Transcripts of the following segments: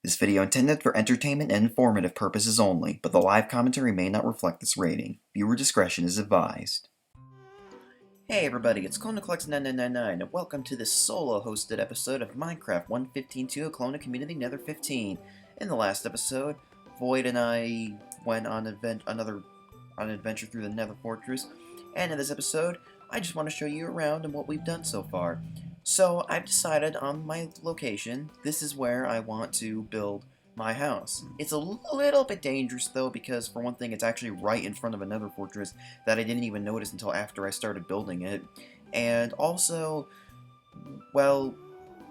This video intended for entertainment and informative purposes only, but the live commentary may not reflect this rating. Viewer discretion is advised. Hey everybody, it's Clona Comics 999, and welcome to this solo-hosted episode of Minecraft 1.15.2, a Clona Community Nether 15. In the last episode, Void and I went on an adventure through the Nether Fortress, and in this episode, I just want to show you around and what we've done so far. So I've decided on my location. This is where I want to build my house. It's a little bit dangerous though, because for one thing, it's actually right in front of another fortress that I didn't even notice until after I started building it. And also, well,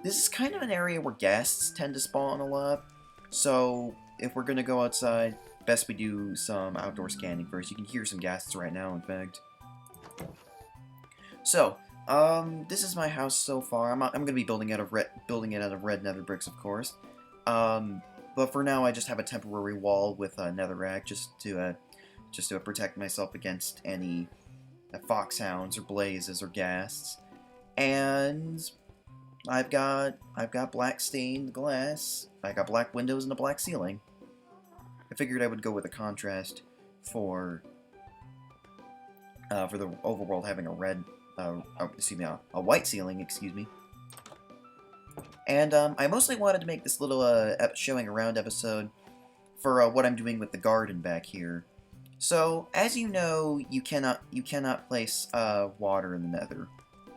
this is kind of an area where ghasts tend to spawn a lot. So if we're gonna go outside, best we do some outdoor scanning first. You can hear some ghasts right now, in fact. So, this is my house so far. I'm gonna be building it out of red nether bricks, of course. But for now, I just have a temporary wall with a netherrack just to protect myself against any foxhounds or blazes or ghasts. And I've got black stained glass. I got black windows and a black ceiling. I figured I would go with a contrast for the overworld having a red. A white ceiling, excuse me. And I mostly wanted to make this little showing around episode for what I'm doing with the garden back here. So, as you know, you cannot place water in the Nether.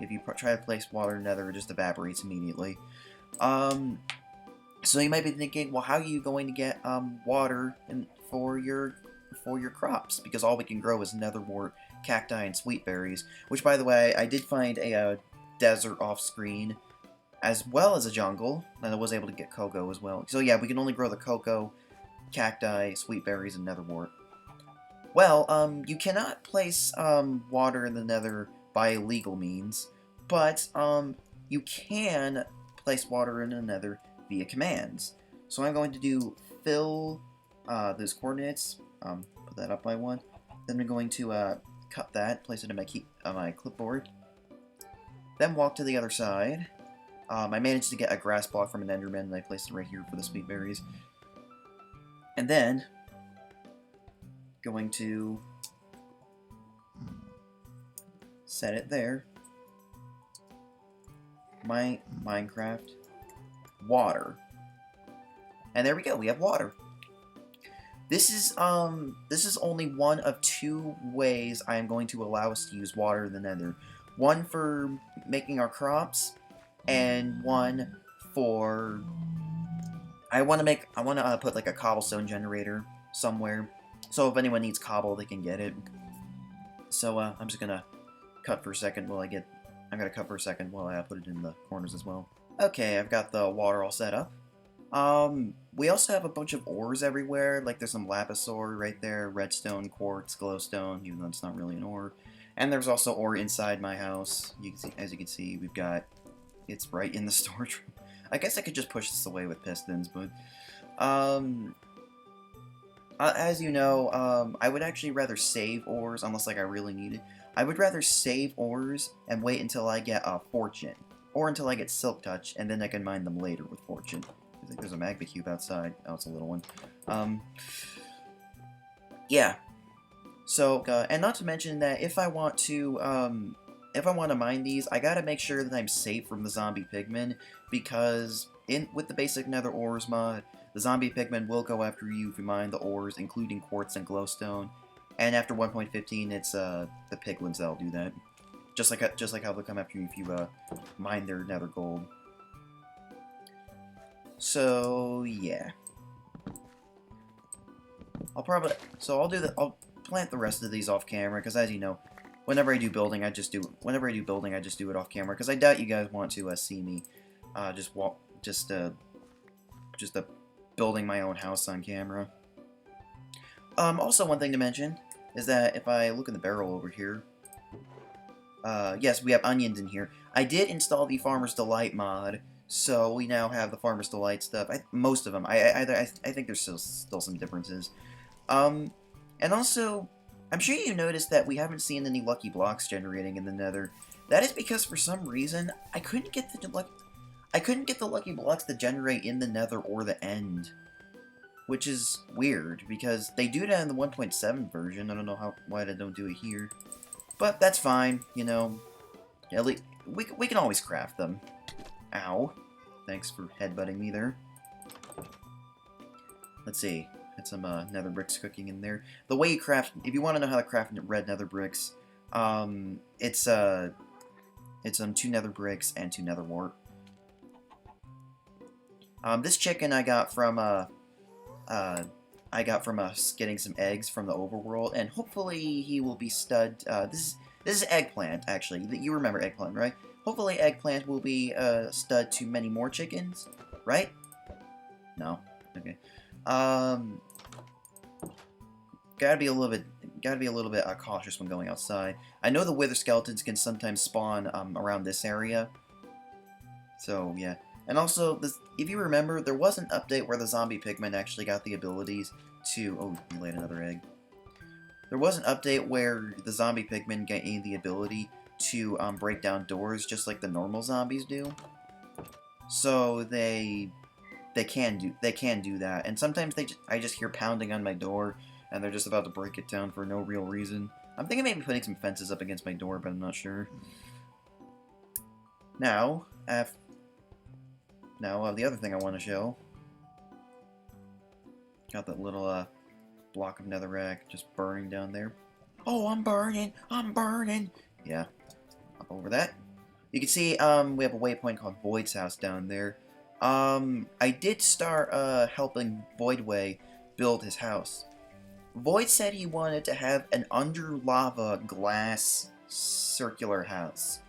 If you try to place water in the Nether, it just evaporates immediately. So you might be thinking, well, how are you going to get water for your crops? Because all we can grow is netherwort, cacti, and sweet berries. Which, by the way, I did find a desert off-screen, as well as a jungle, and I was able to get cocoa as well. So yeah, we can only grow the cocoa, cacti, sweet berries, and netherwort. Well, you cannot place water in the Nether by illegal means, but you can place water in the Nether via commands. So I'm going to do fill those coordinates, put that up by 1. Then I'm going to cut that, place it in my clipboard. Then walk to the other side. I managed to get a grass block from an enderman, and I placed it right here for the sweet berries. And then, going to set it there. My Minecraft water. And there we go, we have water. This is only one of 2 ways I am going to allow us to use water in the Nether. One for making our crops, and one for I want to put like a cobblestone generator somewhere, so if anyone needs cobble, they can get it. So I'm just gonna cut for a second while I put it in the corners as well. Okay, I've got the water all set up. We also have a bunch of ores everywhere, like there's some lapis ore right there, redstone, quartz, glowstone, even though it's not really an ore. And there's also ore inside my house. As you can see, it's right in the storage room. I guess I could just push this away with pistons, but, as you know, I would actually rather save ores, unless, like, I really need it. I would rather save ores and wait until I get a fortune, or until I get silk touch, and then I can mine them later with fortune. I think there's a magma cube outside. Oh, it's a little one. Yeah. So, and not to mention that if I want to mine these, I gotta make sure that I'm safe from the zombie pigmen, because with the basic nether ores mod, the zombie pigmen will go after you if you mine the ores, including quartz and glowstone. And after 1.15, it's the piglins that'll do that. Just like how they'll come after you if you mine their nether gold. So yeah, I'll plant the rest of these off camera, because as you know, whenever I do building, I just do it off camera, because I doubt you guys want to see me just building my own house on camera. Also, one thing to mention is that if I look in the barrel over here, yes, we have onions in here. I did install the Farmer's Delight mod, so we now have the Farmer's Delight stuff. Most of them. I think there's still some differences. And also, I'm sure you noticed that we haven't seen any lucky blocks generating in the Nether. That is because for some reason I couldn't get the lucky. I couldn't get the lucky blocks to generate in the Nether or the End, which is weird, because they do that in the 1.7 version. I don't know why they don't do it here. But that's fine, you know. At least, we can always craft them. Ow. Thanks for headbutting me there. Let's see. Had some nether bricks cooking in there. The way you craft, if you want to know how to craft red nether bricks, it's 2 nether bricks and 2 nether wart. This chicken I got from us getting some eggs from the overworld, and hopefully he will be stud. This is eggplant, actually. You remember eggplant, right? Hopefully eggplant will be stud to many more chickens, right? No? Okay. Gotta be a little bit cautious when going outside. I know the wither skeletons can sometimes spawn around this area. So yeah. And also, if you remember, there was an update where the zombie pigmen actually got the abilities to... Oh, you laid another egg. There was an update where the zombie pigmen gained the ability to break down doors just like the normal zombies do. So they can do that. And sometimes I just hear pounding on my door, and they're just about to break it down for no real reason. I'm thinking maybe putting some fences up against my door, but I'm not sure. Now, the other thing I want to show. Got that little block of netherrack just burning down there. Oh, I'm burning! I'm burning! Yeah, up over that. You can see we have a waypoint called Void's house down there. I did start helping Voidway build his house. Void said he wanted to have an under lava glass circular house,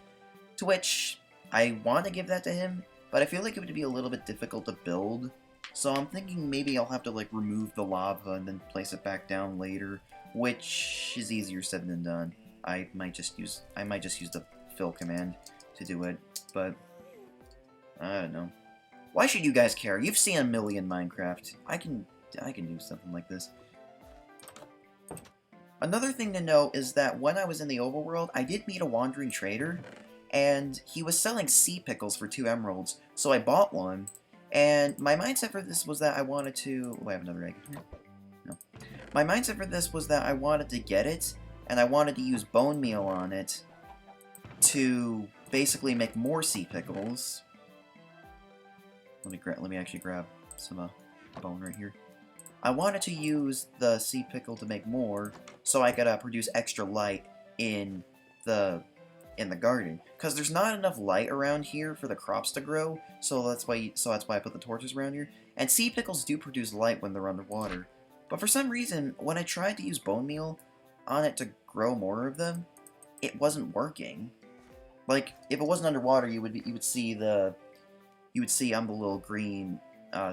to which I want to give that to him. But I feel like it would be a little bit difficult to build, so I'm thinking maybe I'll have to like remove the lava and then place it back down later, which is easier said than done. I might just use the fill command to do it, but I don't know. Why should you guys care? You've seen a million Minecraft. I can do something like this. Another thing to note is that when I was in the overworld, I did meet a wandering trader, and he was selling sea pickles for 2 emeralds, so I bought one, and my mindset for this was that I wanted to... Oh, I have another egg here. No. My mindset for this was that I wanted to get it, and I wanted to use bone meal on it to basically make more sea pickles. Let me actually grab some bone right here. I wanted to use the sea pickle to make more, so I could produce extra light in the garden, because there's not enough light around here for the crops to grow, so that's why I put the torches around here. And sea pickles do produce light when they're underwater, but for some reason, when I tried to use bone meal on it to grow more of them, it wasn't working. Like, if it wasn't underwater, you would see the little green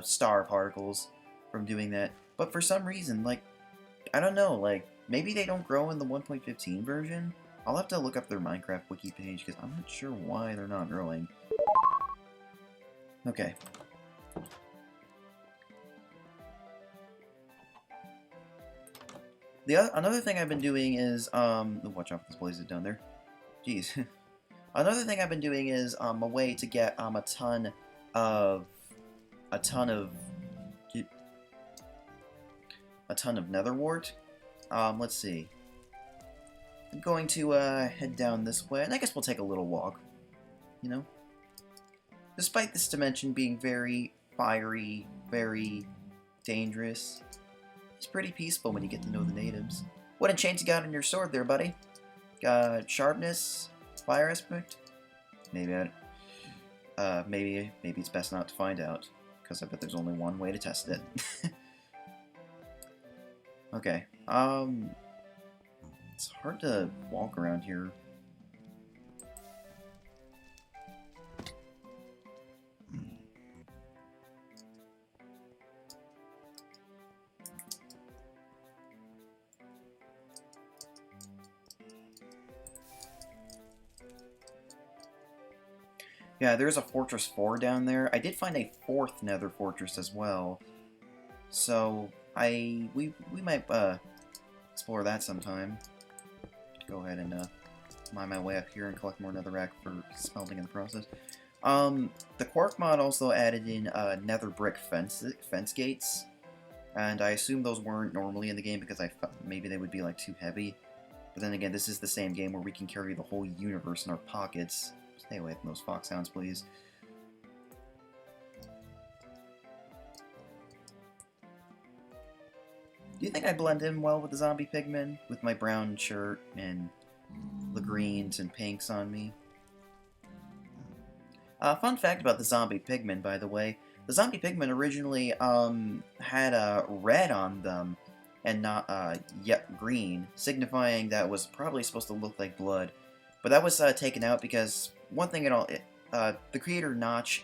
star particles from doing that. But for some reason, like, I don't know, like, maybe they don't grow in the 1.15 version? I'll have to look up their Minecraft wiki page, because I'm not sure why they're not growing. Okay. Another thing I've been doing is, watch out for this blaze down there. Jeez. Another thing I've been doing is, a way to get, a ton of nether wart. Let's see. I'm going to head down this way, and I guess we'll take a little walk, you know? Despite this dimension being very fiery, very dangerous, it's pretty peaceful when you get to know the natives. What enchant you got on your sword there, buddy? Got sharpness, fire aspect? Maybe maybe it's best not to find out, because I bet there's only one way to test it. Okay, it's hard to walk around here. Yeah, there's a Fortress 4 down there. I did find a 4th Nether Fortress as well. So, we might explore that sometime. Go ahead and mine my way up here and collect more netherrack for smelting in the process. The Quark mod also added in nether brick fence gates, and I assume those weren't normally in the game because I thought maybe they would be like too heavy. But then again, this is the same game where we can carry the whole universe in our pockets. Stay away from those fox sounds, please. Do you think I blend in well with the zombie pigmen? With my brown shirt and the greens and pinks on me? Fun fact about the zombie pigmen, by the way. The zombie pigmen originally had red on them and not yet green, signifying that it was probably supposed to look like blood. But that was taken out because one thing the creator Notch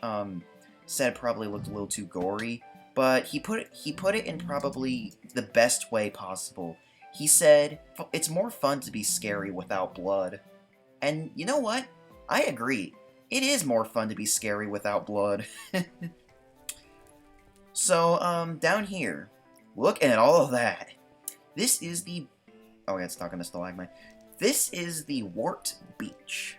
said it probably looked a little too gory, but he put it in probably the best way possible. He said it's more fun to be scary without blood, and you know what? I agree. It is more fun to be scary without blood. So, down here, look at all of that. This is the... Oh, yeah, it's talking to stalagmite. This is the Wart Beach.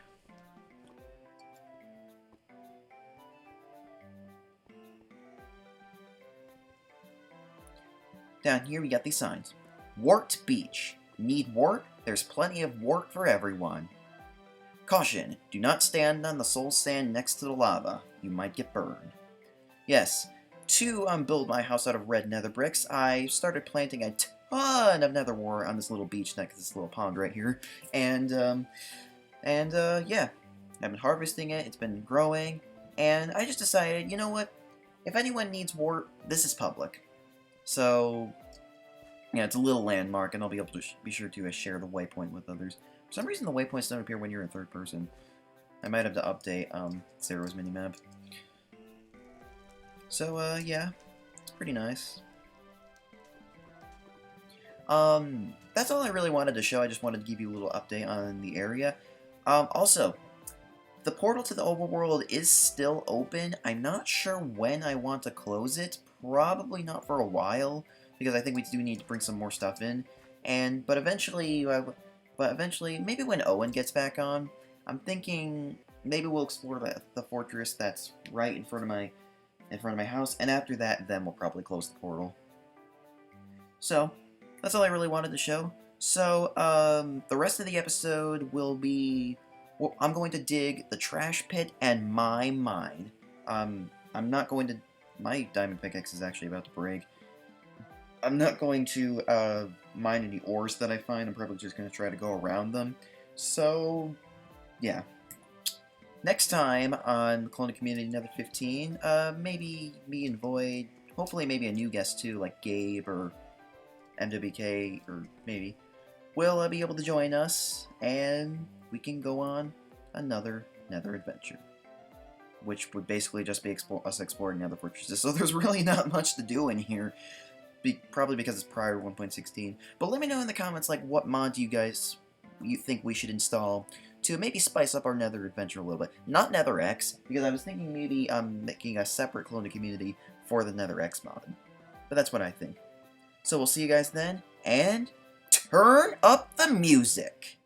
Down here, we got these signs. Wart Beach. Need wart? There's plenty of wart for everyone. Caution, do not stand on the soul sand next to the lava. You might get burned. Yes, to build my house out of red nether bricks, I started planting a ton of nether wart on this little beach next to this little pond right here. And yeah, I've been harvesting it, it's been growing, and I just decided, you know what? If anyone needs wart, this is public. So, yeah, it's a little landmark, and I'll be able to be sure to share the waypoint with others. For some reason, the waypoints don't appear when you're in third person. I might have to update Zero's minimap. So, yeah, it's pretty nice. That's all I really wanted to show. I just wanted to give you a little update on the area. Also, the portal to the overworld is still open. I'm not sure when I want to close it. Probably not for a while, because I think we do need to bring some more stuff in. But eventually, maybe when Owen gets back on, I'm thinking maybe we'll explore the fortress that's right in front of my house, and after that, then we'll probably close the portal. So, that's all I really wanted to show. So, the rest of the episode will be... Well, I'm going to dig the trash pit and my mine. I'm not going to... My diamond pickaxe is actually about to break. I'm not going to mine any ores that I find. I'm probably just going to try to go around them. So, yeah. Next time on Clona Community Nether 15, maybe me and Void, hopefully maybe a new guest too, like Gabe or MWK, or maybe, will be able to join us, and we can go on another Nether adventure. Which would basically just be us exploring Nether fortresses, so there's really not much to do in here. Probably because it's prior to 1.16. But let me know in the comments, like, what mod you think we should install to maybe spice up our Nether adventure a little bit. Not Nether X, because I was thinking maybe making a separate Clona community for the Nether X mod. But that's what I think. So we'll see you guys then, and turn up the music!